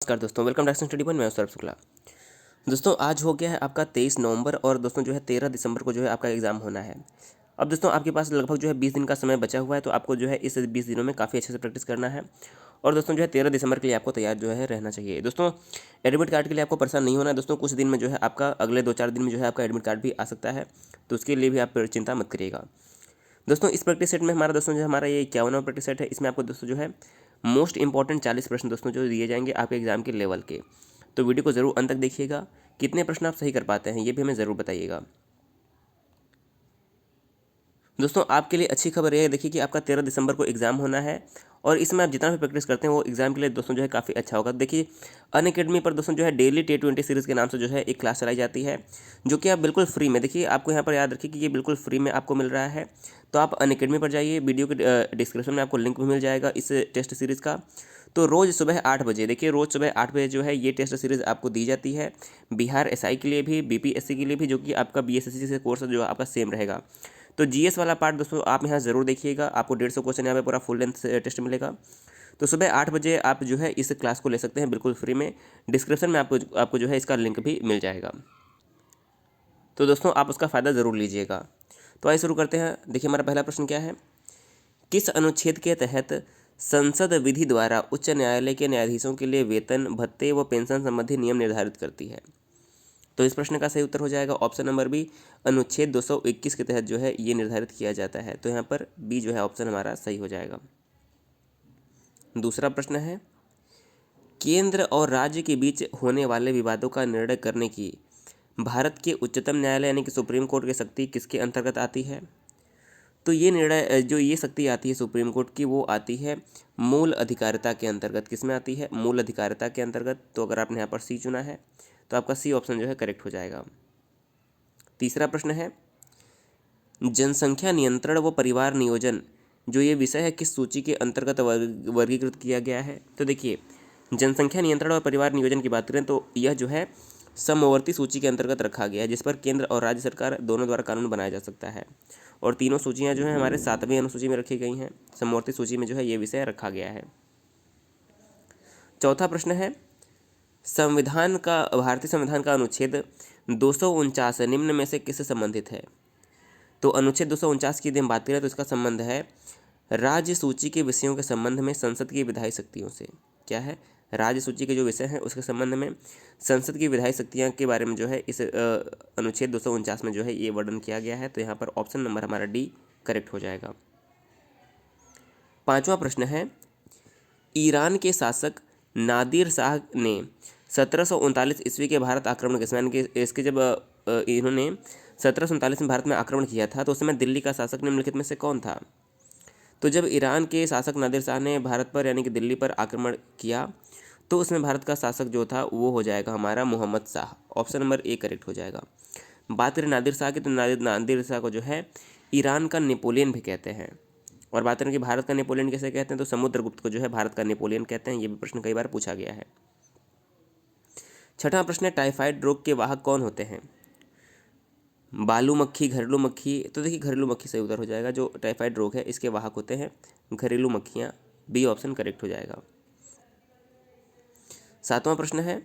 नमस्कार दोस्तों, welcome to study point. मैं सौरभ शुक्ला। दोस्तों आज हो गया है आपका 23 नवंबर और दोस्तों जो है 13 दिसंबर को जो है आपका एग्ज़ाम होना है। अब दोस्तों आपके पास लगभग जो है 20 दिन का समय बचा हुआ है, तो आपको जो है इस 20 दिनों में काफ़ी अच्छे से प्रैक्टिस करना है। और दोस्तों जो है 13 दिसंबर के लिए आपको तैयार जो है रहना चाहिए। दोस्तों एडमिट कार्ड के लिए आपको परेशान नहीं होना है। दोस्तों कुछ दिन में जो है आपका अगले 2-4 दिन में जो है आपका एडमिट कार्ड भी आ सकता है, तो उसके लिए भी आप चिंता मत करिएगा। दोस्तों इस प्रैक्टिस सेट में हमारा दोस्तों जो हमारा ये 51वां प्रैक्टिस सेट है। इसमें आपको दोस्तों जो है मोस्ट इंपॉर्टेंट 40 प्रश्न दोस्तों जो दिए जाएंगे आपके एग्जाम के लेवल के। तो वीडियो को ज़रूर अंत तक देखिएगा। कितने प्रश्न आप सही कर पाते हैं ये भी हमें ज़रूर बताइएगा। दोस्तों आपके लिए अच्छी खबर यह है, देखिए कि आपका 13 दिसंबर को एग्ज़ाम होना है और इसमें आप जितना भी प्रैक्टिस करते हैं वो एग्ज़ाम के लिए दोस्तों जो है काफ़ी अच्छा होगा। देखिए अनअकैडमी पर दोस्तों जो है डेली T20 सीरीज़ के नाम से जो है एक क्लास चलाई जाती है, जो कि आप बिल्कुल फ्री में, देखिए आपको यहाँ पर याद रखिए कि ये बिल्कुल फ्री में आपको मिल रहा है। तो आप अनअकैडमी पर जाइए, वीडियो के डिस्क्रिप्शन में आपको लिंक भी मिल जाएगा इस टेस्ट सीरीज़ का। तो रोज़ सुबह 8 बजे, देखिए रोज़ सुबह 8 बजे जो है ये टेस्ट सीरीज़ आपको दी जाती है। बिहार एसआई के लिए भी, बीपीएससी के लिए भी, जो कि आपका बीएसएससी से कोर्स जो आपका सेम रहेगा। तो जीएस वाला पार्ट दोस्तों आप यहाँ ज़रूर देखिएगा, आपको 150 क्वेश्चन यहाँ पे पूरा फुल लेंथ टेस्ट मिलेगा। तो सुबह 8 बजे आप जो है इस क्लास को ले सकते हैं बिल्कुल फ्री में। डिस्क्रिप्शन में आपको जो है इसका लिंक भी मिल जाएगा, तो दोस्तों आप उसका फ़ायदा ज़रूर लीजिएगा। तो आइए शुरू करते हैं। देखिए हमारा पहला प्रश्न क्या है, किस अनुच्छेद के तहत संसद विधि द्वारा उच्च न्यायालय के न्यायाधीशों के लिए वेतन, भत्ते व पेंशन संबंधी नियम निर्धारित करती है। तो इस प्रश्न का सही उत्तर हो जाएगा ऑप्शन नंबर बी, अनुच्छेद 221 के तहत जो है ये निर्धारित किया जाता है। तो यहाँ पर बी जो है ऑप्शन हमारा सही हो जाएगा। दूसरा प्रश्न है, केंद्र और राज्य के बीच होने वाले विवादों का निर्णय करने की भारत के उच्चतम न्यायालय यानी कि सुप्रीम कोर्ट की शक्ति किसके अंतर्गत आती है। तो ये निर्णय जो ये शक्ति आती है सुप्रीम कोर्ट की, वो आती है मूल अधिकारिता के अंतर्गत। किस में आती है? मूल अधिकारिता के अंतर्गत। तो अगर आपने यहाँ पर सी चुना है तो आपका सी ऑप्शन जो है करेक्ट हो जाएगा। तीसरा प्रश्न है, जनसंख्या नियंत्रण व परिवार नियोजन जो ये विषय है किस सूची के अंतर्गत वर्गीकृत किया गया है। तो देखिए जनसंख्या नियंत्रण और परिवार नियोजन की बात करें तो यह जो है समवर्ती सूची के अंतर्गत रखा गया है, जिस पर केंद्र और राज्य सरकार दोनों द्वारा कानून बनाया जा सकता है। और तीनों सूचियां जो हैं हमारे 7वीं अनुसूची में रखी गई हैं। समवर्ती सूची में जो है ये विषय रखा गया है। चौथा प्रश्न है, भारतीय संविधान का अनुच्छेद 249 निम्न में से किससे संबंधित है। तो अनुच्छेद 249 की यदि हम बात करें तो इसका संबंध है राज्य सूची के विषयों के संबंध में संसद की विधायी शक्तियों से। क्या है? राज्य सूची के जो विषय हैं उसके संबंध में संसद की विधायी शक्तियाँ के बारे में जो है इस अनुच्छेद 249 में जो है ये वर्णन किया गया है। तो यहाँ पर ऑप्शन नंबर हमारा डी करेक्ट हो जाएगा। पांचवा प्रश्न है, ईरान के शासक नादिर शाह ने 1739 ईस्वी के भारत आक्रमण के समय, यानी कि इसके जब इन्होंने 1739 में भारत में आक्रमण किया था तो उस समय दिल्ली का शासक निम्नलिखित में से कौन था। तो जब ईरान के शासक नादिर शाह ने भारत पर यानी कि दिल्ली पर आक्रमण किया तो उसमें भारत का शासक जो था वो हो जाएगा हमारा Mohammad Shah. Option number A correct हो जाएगा। बात करें नादिर शाह की तो नादिर शाह को जो है ईरान का नेपोलियन भी कहते हैं। और बात करें कि भारत का नेपोलियन कैसे कहते हैं तो समुद्रगुप्त को जो है भारत का नेपोलियन कहते हैं। ये भी प्रश्न कई बार पूछा गया है। छठा प्रश्न है, टाइफाइड रोग के वाहक कौन होते हैं। बालू मक्खी, घरेलू मक्खी। तो देखिए घरेलू मक्खी सही उत्तर हो जाएगा। जो टाइफाइड रोग है इसके वाहक होते हैं घरेलू मक्खियाँ। बी ऑप्शन करेक्ट हो जाएगा। सातवां प्रश्न है,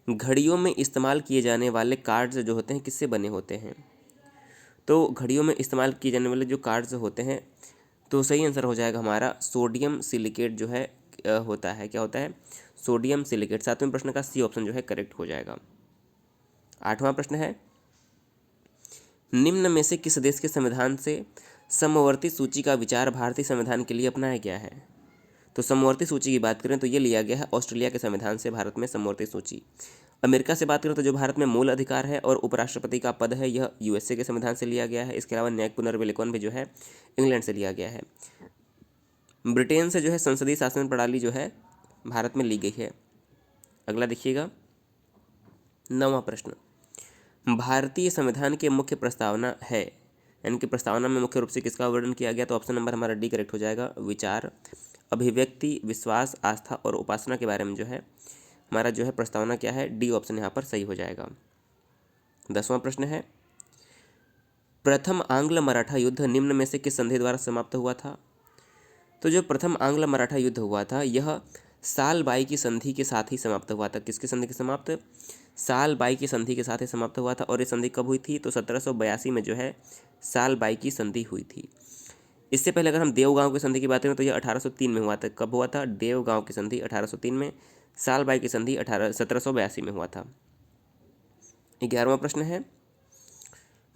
घड़ियों में इस्तेमाल किए जाने वाले कार्ड्स जो होते हैं किससे बने होते हैं। तो घड़ियों में इस्तेमाल किए जाने वाले जो कार्ड्स होते हैं तो सही आंसर हो जाएगा हमारा सोडियम सिलिकेट जो है होता है। क्या होता है? Sodium silicate. सातवें प्रश्न का सी ऑप्शन जो है करेक्ट हो जाएगा। आठवां प्रश्न है, निम्न में से किस देश के संविधान से समवर्ती सूची का विचार भारतीय संविधान के लिए अपनाया गया है। तो समवर्ती सूची की बात करें तो ये लिया गया है ऑस्ट्रेलिया के संविधान से भारत में समवर्ती सूची। अमेरिका से बात करें तो जो भारत में मूल अधिकार है और उपराष्ट्रपति का पद है यह यूएसए के संविधान से लिया गया है। इसके अलावा न्यायिक पुनर्विलेखन भी जो है इंग्लैंड से लिया गया है। ब्रिटेन से जो है संसदीय शासन प्रणाली जो है भारत में ली गई है। अगला देखिएगा, नौवां प्रश्न, भारतीय संविधान के मुख्य प्रस्तावना है, यानी कि प्रस्तावना में मुख्य रूप से किसका वर्णन किया गया। तो ऑप्शन नंबर हमारा डी करेक्ट हो जाएगा। विचार, अभिव्यक्ति, विश्वास, आस्था और उपासना के बारे में जो है हमारा जो है प्रस्तावना क्या है। डी ऑप्शन यहाँ पर सही हो जाएगा। 10वां प्रश्न है, प्रथम आंग्ल मराठा युद्ध निम्न में से किस संधि द्वारा समाप्त हुआ था। तो जो प्रथम आंग्ल मराठा युद्ध हुआ था यह साल बाई की संधि के साथ ही समाप्त हुआ था। किसकी संधि के समाप्त? साल बाई की संधि के साथ ही समाप्त हुआ था। और ये संधि कब हुई थी? तो 1782 में जो है साल बाई की संधि हुई थी। इससे पहले अगर हम देवगांव की संधि की बात करें तो ये 1803 में हुआ था। कब हुआ था? देवगांव की संधि 1803 में, साल बाई की संधि 1782 में हुआ था। 11वां प्रश्न है,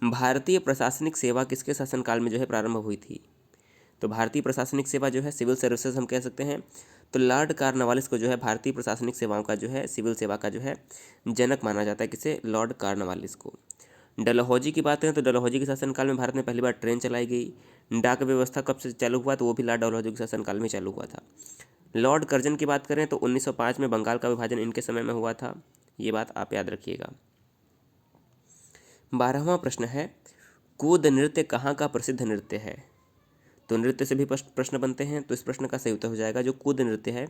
भारतीय प्रशासनिक सेवा किसके शासनकाल में जो है प्रारंभ हुई थी? तो भारतीय प्रशासनिक सेवा जो है सिविल सर्विसेज हम कह सकते हैं। तो लॉर्ड कॉर्नवालिस को जो है भारतीय प्रशासनिक सेवाओं का जो है सिविल सेवा का जो है जनक माना जाता है। किसे? लॉर्ड कॉर्नवालिस को। डलहौजी की बात करें तो डलहौजी के शासनकाल में भारत में पहली बार ट्रेन चलाई गई। डाक व्यवस्था कब से चालू हुआ? तो वो भी लॉर्ड डलहौजी के शासनकाल में चालू हुआ था। लॉर्ड कर्जन की बात करें तो 1905 में बंगाल का विभाजन इनके समय में हुआ था। ये बात आप याद रखिएगा। 12वां प्रश्न है, कूद नृत्य कहाँ का प्रसिद्ध नृत्य है? तो नृत्य से भी प्रश्न बनते हैं। तो इस प्रश्न का सही उत्तर हो जाएगा जो कूद नृत्य है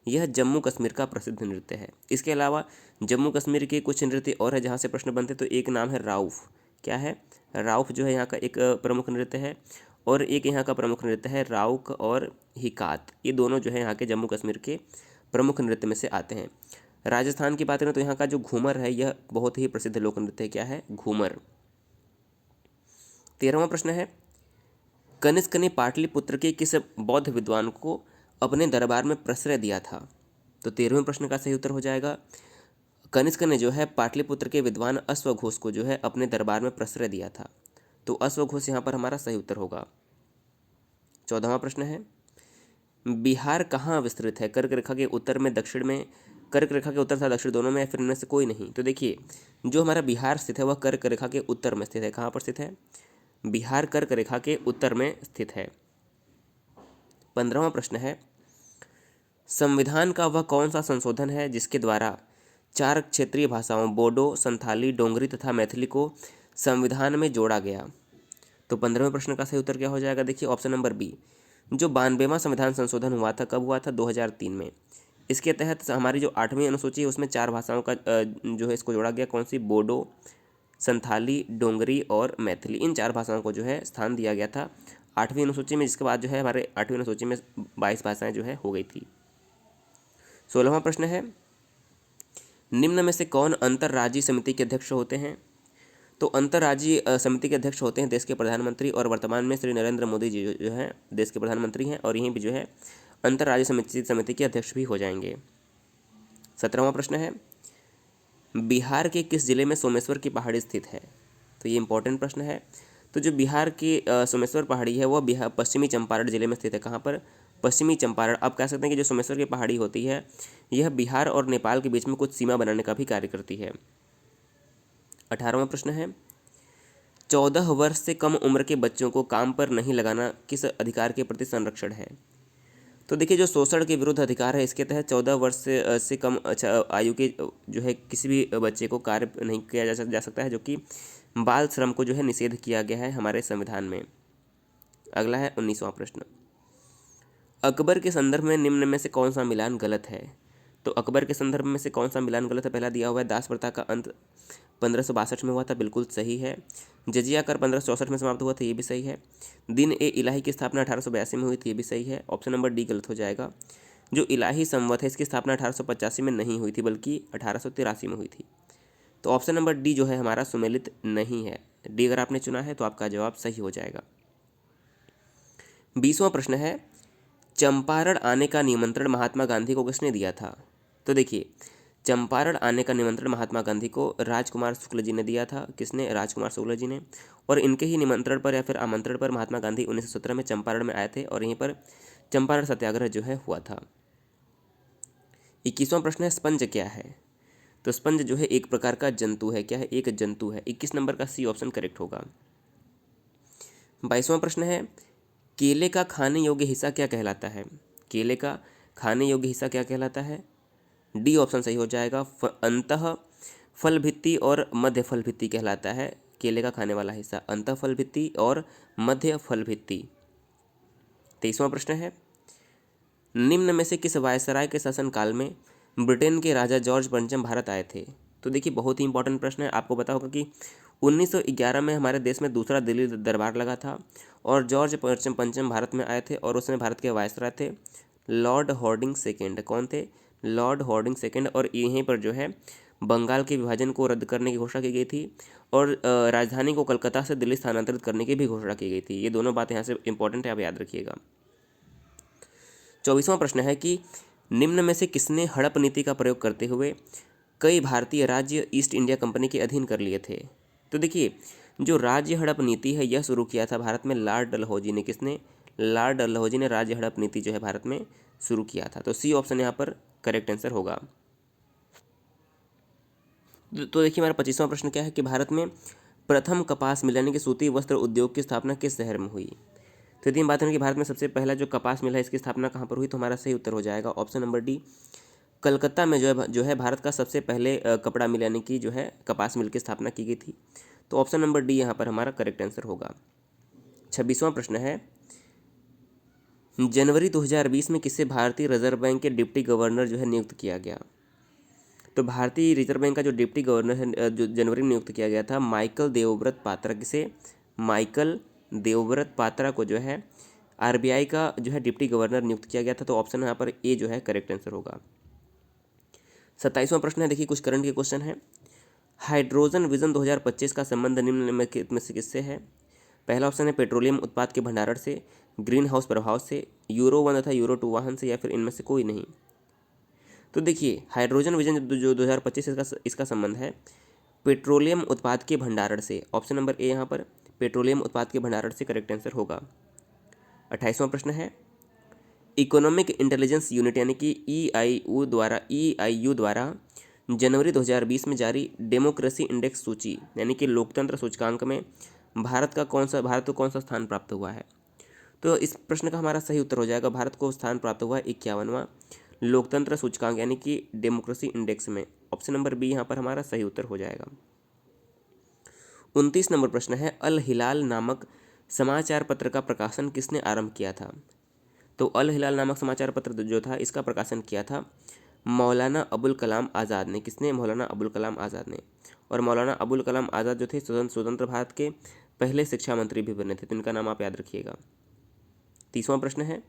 यह जम्मू कश्मीर का प्रसिद्ध नृत्य है। इसके अलावा जम्मू कश्मीर के कुछ नृत्य और है जहाँ से प्रश्न बनते हैं। तो एक नाम है राउफ। क्या है? राउफ जो है यहाँ का एक प्रमुख नृत्य है। और एक यहाँ का प्रमुख नृत्य है राउक और हिकात। ये दोनों जो है यहाँ के जम्मू कश्मीर के प्रमुख नृत्य में से आते हैं। राजस्थान की बात करें तो यहाँ का जो घूमर है यह बहुत ही प्रसिद्ध लोक नृत्य है। क्या है? घूमर। 13वां प्रश्न है, कनिष्क ने पाटलिपुत्र के किस बौद्ध विद्वान को अपने दरबार में प्रश्रय दिया था? तो 13वें प्रश्न का सही उत्तर हो जाएगा, कनिष्क ने जो है पाटलिपुत्र के विद्वान अश्वघोष को जो है अपने दरबार में प्रश्रय दिया था। तो अश्वघोष यहाँ पर हमारा सही उत्तर होगा। 14वां प्रश्न है, बिहार कहाँ विस्तृत है? कर्क रेखा के उत्तर में, दक्षिण में, कर्क रेखा के उत्तर तथा दक्षिण दोनों में, या फिर इनमें से कोई नहीं? तो देखिए जो हमारा बिहार स्थित है वह कर्क रेखा के उत्तर में स्थित है। कहाँ पर स्थित है? बिहार कर्क रेखा के उत्तर में स्थित है। 15वां प्रश्न है, संविधान का वह कौन सा संशोधन है जिसके द्वारा 4 क्षेत्रीय भाषाओं बोडो, संथाली, डोंगरी तथा मैथिली को संविधान में जोड़ा गया? तो 15वें प्रश्न का सही उत्तर क्या हो जाएगा? देखिए ऑप्शन नंबर बी। जो 92वां संविधान संशोधन हुआ था कब हुआ था? 2003 में। इसके तहत हमारी जो 8वीं अनुसूची है उसमें 4 भाषाओं का जो है इसको जोड़ा गया। कौन सी? बोडो, संथाली, डोंगरी और मैथिली। इन 4 भाषाओं को जो है स्थान दिया गया था 8वीं अनुसूची में, जिसके बाद जो है हमारे 8वीं अनुसूची में 22 भाषाएं जो है हो गई थी। 16वां प्रश्न है, निम्न में से कौन अंतर्राज्यीय समिति के अध्यक्ष होते हैं? तो अंतर्राज्यीय समिति के अध्यक्ष होते हैं देश के प्रधानमंत्री, और वर्तमान में श्री नरेंद्र मोदी जी जो है देश के प्रधानमंत्री हैं और यहीं भी जो है अंतर्राज्यीय समिति के अध्यक्ष भी हो जाएंगे। 17वां प्रश्न है, बिहार के किस जिले में सोमेश्वर की पहाड़ी स्थित है? तो ये इंपॉर्टेंट प्रश्न है। तो जो बिहार की सोमेश्वर पहाड़ी है वह बिहार पश्चिमी चंपारण जिले में स्थित है। कहाँ पर? पश्चिमी चंपारण। आप कह सकते हैं कि जो सोमेश्वर की पहाड़ी होती है यह बिहार और नेपाल के बीच में कुछ सीमा बनाने का भी कार्य करती है। 18वां प्रश्न है, 14 वर्ष से कम उम्र के बच्चों को काम पर नहीं लगाना किस अधिकार के प्रति संरक्षण है? तो देखिए जो शोषण के विरुद्ध अधिकार है इसके तहत 14 वर्ष से कम आयु के जो है किसी भी बच्चे को कार्य नहीं किया जा सकता है, जो कि बाल श्रम को जो है निषेध किया गया है हमारे संविधान में। अगला है 19वां प्रश्न, अकबर के संदर्भ में निम्न में से कौन सा मिलान गलत है? तो अकबर के संदर्भ में से कौन सा मिलान गलत है? पहला दिया हुआ है दास प्रथा का अंत 1562 में हुआ था, बिल्कुल सही है। जजिया कर 1564 में समाप्त हुआ था, ये भी सही है। दिन ए इलाही की स्थापना 1882 में हुई थी, ये भी सही है। ऑप्शन नंबर डी गलत हो जाएगा। जो इलाही संवत है इसकी स्थापना 1885 में नहीं हुई थी बल्कि 1883 में हुई थी। तो ऑप्शन नंबर डी जो है हमारा सुमेलित नहीं है। डी अगर आपने चुना है तो आपका जवाब सही हो जाएगा। 20वां प्रश्न है, चंपारण आने का निमंत्रण महात्मा गांधी को किसने दिया था? तो देखिए चंपारण आने का निमंत्रण महात्मा गांधी को राजकुमार शुक्ल जी ने दिया था। किसने? राजकुमार शुक्ल जी ने। और इनके ही निमंत्रण पर या फिर आमंत्रण पर महात्मा गांधी 1917 में चंपारण में आए थे और यहीं पर चंपारण सत्याग्रह जो है हुआ था। 21वां प्रश्न है, स्पंज क्या है? तो स्पंज जो है एक प्रकार का जंतु है। क्या है? एक जंतु है। 21 नंबर का सी ऑप्शन करेक्ट होगा। 22वां प्रश्न है, केले का खाने योग्य हिस्सा क्या कहलाता है? केले का खाने योग्य हिस्सा क्या कहलाता है? डी ऑप्शन सही हो जाएगा। अंतः फल भित्ति और मध्य फल भित्ति कहलाता है केले का खाने वाला हिस्सा, अंतः फल भित्ति और मध्य फल भित्ति। 23वां प्रश्न है, निम्न में से किस वायसराय के शासनकाल में ब्रिटेन के राजा जॉर्ज पंचम भारत आए थे? तो देखिए बहुत ही इंपॉर्टेंट प्रश्न है। आपको पता होगा कि 1911 में हमारे देश में दूसरा दिल्ली दरबार लगा था और जॉर्ज पंचम भारत में आए थे और उसमें भारत के वायसराय थे। लॉर्ड हॉर्डिंग सेकेंड कौन थे? Lord Harding second. और यहीं पर जो है बंगाल के विभाजन को रद्द करने की घोषणा की गई थी और राजधानी को कलकत्ता से दिल्ली स्थानांतरित करने की भी घोषणा की गई थी। ये दोनों बातें यहाँ से इंपॉर्टेंट है, आप याद रखिएगा। 24वां प्रश्न है कि निम्न में से किसने हड़प नीति का प्रयोग करते हुए कई भारतीय राज्य ईस्ट इंडिया कंपनी के अधीन कर लिए थे? तो देखिए, जो राज्य हड़प नीति है यह शुरू किया था भारत में लॉर्ड डलहौजी ने। किसने? लॉर्ड डलहौजी ने राज्य हड़प नीति जो है भारत में शुरू किया था। तो सी ऑप्शन यहाँ पर करेक्ट आंसर होगा। तो देखिए, हमारा 25वां प्रश्न क्या है कि भारत में प्रथम कपास मिल यानी कि सूती वस्त्र उद्योग की स्थापना किस शहर में हुई? तो यदि हम बात करें कि भारत में सबसे पहला जो कपास मिल है इसकी स्थापना कहाँ पर हुई, तो हमारा सही उत्तर हो जाएगा ऑप्शन नंबर डी, कलकत्ता में जो है भारत का सबसे पहले कपड़ा मिल यानी कि जो है कपास मिल की स्थापना की गई थी। तो ऑप्शन नंबर डी यहाँ पर हमारा करेक्ट आंसर होगा। 26वां प्रश्न है, जनवरी 2020 में किसे भारतीय रिजर्व बैंक के डिप्टी गवर्नर जो है नियुक्त किया गया? तो भारतीय रिजर्व बैंक का जो डिप्टी गवर्नर है जो जनवरी में नियुक्त किया गया था, माइकल देवव्रत पात्रा। किसे? माइकल देवव्रत पात्रा को जो है आरबीआई का जो है डिप्टी गवर्नर नियुक्त किया गया था। तो ऑप्शन यहाँ पर ए जो है करेक्ट आंसर होगा। 27वां प्रश्न है, देखिए कुछ करंट के क्वेश्चन है। हाइड्रोजन विजन 2025 का संबंध निम्न में से किससे है? पहला ऑप्शन है पेट्रोलियम उत्पाद के भंडारण से, ग्रीन हाउस प्रभाव से, यूरो 1 तथा यूरो 2 वाहन से, या फिर इनमें से कोई नहीं। तो देखिए, हाइड्रोजन विजन जो 2025 इसका संबंध है पेट्रोलियम उत्पाद के भंडारण से। ऑप्शन नंबर ए यहाँ पर पेट्रोलियम उत्पाद के भंडारण से करेक्ट आंसर होगा। 28वां प्रश्न है, इकोनॉमिक इंटेलिजेंस यूनिट यानी कि ईआईयू द्वारा जनवरी 2020 में जारी डेमोक्रेसी इंडेक्स सूची यानी कि लोकतंत्र सूचकांक में भारत को कौन सा स्थान प्राप्त हुआ है? तो इस प्रश्न का हमारा सही उत्तर हो जाएगा, भारत को स्थान प्राप्त हुआ है 51वां लोकतंत्र सूचकांक यानी कि डेमोक्रेसी इंडेक्स में। ऑप्शन नंबर बी यहाँ पर हमारा सही उत्तर हो जाएगा। 29 नंबर प्रश्न है, अल हिलाल नामक समाचार पत्र का प्रकाशन किसने आरंभ किया था? तो अल हिलाल नामक समाचार पत्र जो था इसका प्रकाशन किया था मौलाना अबुल कलाम आज़ाद ने। किसने? मौलाना अबुल कलाम आज़ाद ने। और मौलाना अबुल कलाम आज़ाद जो थे स्वतंत्र भारत के पहले शिक्षा मंत्री भी बने थे, तो इनका नाम आप याद रखिएगा। 30वां प्रश्न है,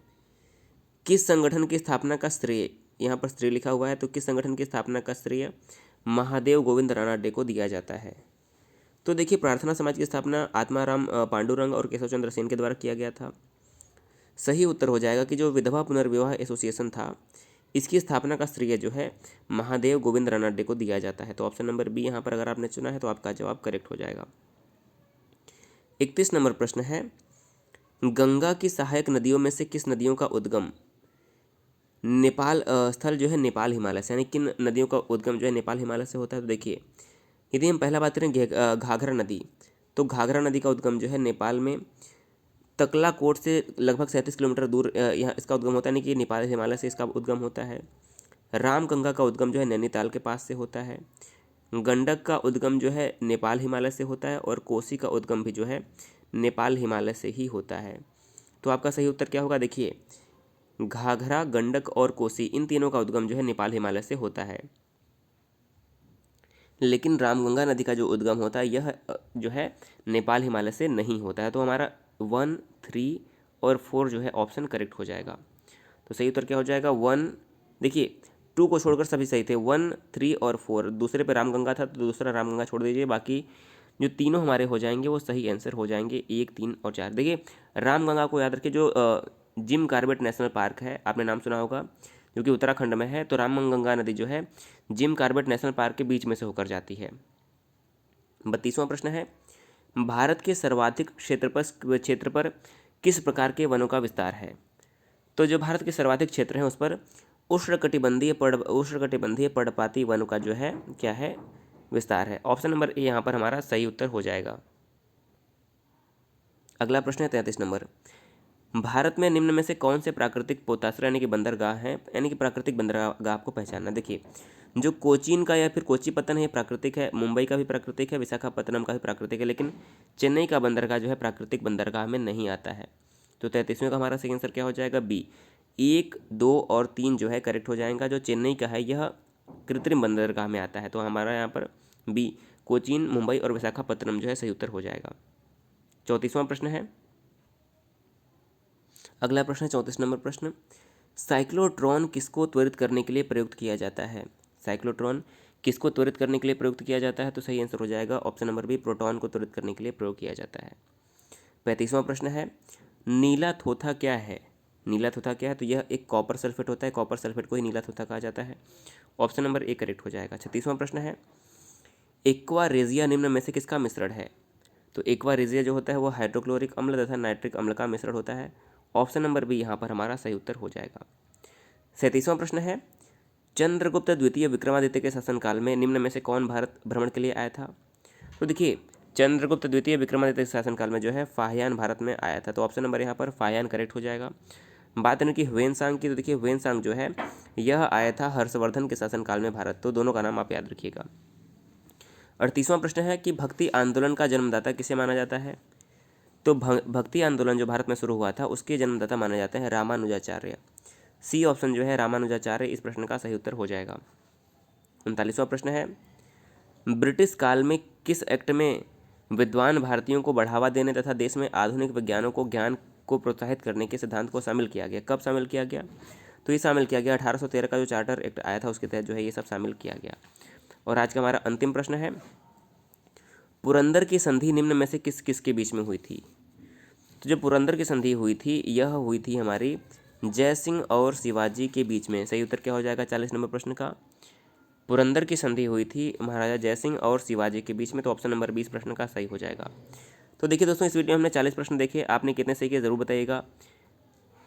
किस संगठन की स्थापना का श्रेय, यहाँ पर श्रेय लिखा हुआ है, तो किस संगठन की स्थापना का श्रेय महादेव गोविंद रानाडे को दिया जाता है? तो देखिए, प्रार्थना समाज की स्थापना आत्माराम पांडुरंग और केशव चंद्र सेन के द्वारा किया गया था। सही उत्तर हो जाएगा कि जो विधवा पुनर्विवाह एसोसिएशन था इसकी स्थापना का श्रेय जो है महादेव गोविंद रानाडे को दिया जाता है। तो ऑप्शन नंबर बी यहाँ पर अगर आपने चुना है तो आपका जवाब करेक्ट हो जाएगा। 31 नंबर प्रश्न है, गंगा की सहायक नदियों में से किस नदियों का उद्गम नेपाल स्थल जो है नेपाल हिमालय से, यानी किन नदियों का उद्गम जो है नेपाल हिमालय से होता है? तो देखिए, यदि हम पहला बात करें घाघरा नदी, तो घाघरा नदी का उद्गम जो है नेपाल में तकलाकोट से लगभग 37 किलोमीटर दूर यहाँ इसका उद्गम होता है, यानी कि नेपाल हिमालय से इसका उद्गम होता है। रामगंगा का उद्गम जो है नैनीताल के पास से होता है। गंडक का उद्गम जो है नेपाल हिमालय से होता है और कोसी का उद्गम भी जो है नेपाल हिमालय से ही होता है। तो आपका सही उत्तर क्या होगा? देखिए, घाघरा, गंडक और कोसी इन तीनों का उद्गम जो है नेपाल हिमालय से होता है, लेकिन रामगंगा नदी का जो उद्गम होता है यह जो है नेपाल हिमालय से नहीं होता है। तो हमारा 1, 3 और 4 जो है ऑप्शन करेक्ट हो जाएगा। तो सही उत्तर क्या हो जाएगा? 1, देखिए 2 को छोड़कर सभी सही थे, 1, 3 और 4। दूसरे पे रामगंगा था तो दूसरा रामगंगा छोड़ दीजिए, बाकी जो तीनों हमारे हो जाएंगे वो सही आंसर हो जाएंगे, 1, 3 और 4। देखिए, रामगंगा को याद रखिए, जो जिम कॉर्बेट नेशनल पार्क है, आपने नाम सुना होगा, जो कि उत्तराखंड में है। तो रामगंगा नदी जो है जिम कॉर्बेट नेशनल पार्क के बीच में से होकर जाती है। 32वां प्रश्न है, भारत के सर्वाधिक क्षेत्र पर किस प्रकार के वनों का विस्तार है? तो जो भारत के सर्वाधिक क्षेत्र हैं उस पर उष्णकटिबंधीय पर्णपाती वनों का जो है क्या है? विस्तार है। ऑप्शन नंबर ए यहाँ पर हमारा सही उत्तर हो जाएगा। अगला प्रश्न है 33 नंबर, भारत में निम्न में से कौन से प्राकृतिक पोताश्रय यानी कि बंदरगाह हैं, यानी कि प्राकृतिक बंदरगाह आपको पहचानना। देखिए, जो कोचीन का या फिर कोचीपत्तन है प्राकृतिक है, मुंबई का भी प्राकृतिक है, विशाखापत्तनम का भी प्राकृतिक है, लेकिन चेन्नई का बंदरगाह जो है प्राकृतिक बंदरगाह में नहीं आता है। तो 33वें का हमारा सही आंसर क्या हो जाएगा? बी। 1, 2 और 3 जो है करेक्ट हो जाएगा। जो चेन्नई का है यह कृत्रिम बंदरगाह में आता है। तो हमारा यहाँ पर बी, कोचीन, मुंबई और विशाखापत्तनम जो है सही उत्तर हो जाएगा। 34वां प्रश्न है, अगला प्रश्न है 34 नंबर प्रश्न, साइक्लोट्रॉन किसको त्वरित करने के लिए प्रयुक्त किया जाता है? साइक्लोट्रॉन किसको त्वरित करने के लिए प्रयुक्त किया जाता है? तो सही आंसर हो जाएगा ऑप्शन नंबर बी, प्रोटॉन को त्वरित करने के लिए प्रयोग किया जाता है। 35वां प्रश्न है, नीला थोथा क्या है? नीला थोथा क्या है? तो यह एक कॉपर सल्फेट होता है, कॉपर सल्फेट को ही नीला थोथा कहा जाता है। ऑप्शन नंबर ए करेक्ट हो जाएगा। 36वां प्रश्न है, एक्वा रेजिया निम्न में से किसका मिश्रण है? तो एक्वा रेजिया जो होता है वो हाइड्रोक्लोरिक अम्ल तथा नाइट्रिक अम्ल का मिश्रण होता है। ऑप्शन नंबर बी यहाँ पर हमारा सही उत्तर हो जाएगा। 37वां प्रश्न है, चंद्रगुप्त द्वितीय विक्रमादित्य के शासनकाल में निम्न में से कौन भारत भ्रमण के लिए आया था? तो देखिए, चंद्रगुप्त द्वितीय विक्रमादित्य के शासनकाल में जो है फाहियान भारत में आया था, तो ऑप्शन नंबर यहाँ पर फाहियान करेक्ट हो जाएगा। बात करें कि ह्वेनसांग की, तो देखिए ह्वेनसांग जो है यह आया था हर्षवर्धन के शासनकाल में भारत, तो दोनों का नाम आप याद रखिएगा। 38वां प्रश्न है कि भक्ति आंदोलन का जन्मदाता किसे माना जाता है? तो भक्ति आंदोलन जो भारत में शुरू हुआ था उसके जन्मदाता माने जाते हैं रामानुजाचार्य। सी ऑप्शन जो है रामानुजाचार्य इस प्रश्न का सही उत्तर हो जाएगा। 39वां प्रश्न है, ब्रिटिश काल में किस एक्ट में विद्वान भारतीयों को बढ़ावा देने तथा देश में आधुनिक विज्ञानों को ज्ञान को प्रोत्साहित करने के सिद्धांत को शामिल किया गया? कब शामिल किया गया? तो ये शामिल किया गया 1813 का जो चार्टर एक्ट आया था उसके तहत जो है ये सब शामिल किया गया। और आज का हमारा अंतिम प्रश्न है, पुरंदर की संधि निम्न में से किस किस के बीच में हुई थी? तो जो पुरंदर की संधि हुई थी यह हुई थी हमारी जय सिंह और शिवाजी के बीच में। सही उत्तर क्या हो जाएगा 40 नंबर प्रश्न का? पुरंदर की संधि हुई थी महाराजा जय सिंह और शिवाजी के बीच में, तो ऑप्शन नंबर 20 प्रश्न का सही हो जाएगा। तो देखिए दोस्तों, इस वीडियो में हमने 40 प्रश्न देखे, आपने कितने सही किए ज़रूर बताइएगा।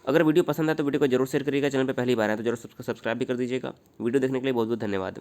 अगर वीडियो पसंद आए तो वीडियो को जरूर शेयर करिएगा, चैनल पर पहली बार आए तो जरूर सब्सक्राइब भी कर दीजिएगा। वीडियो देखने के लिए बहुत बहुत धन्यवाद।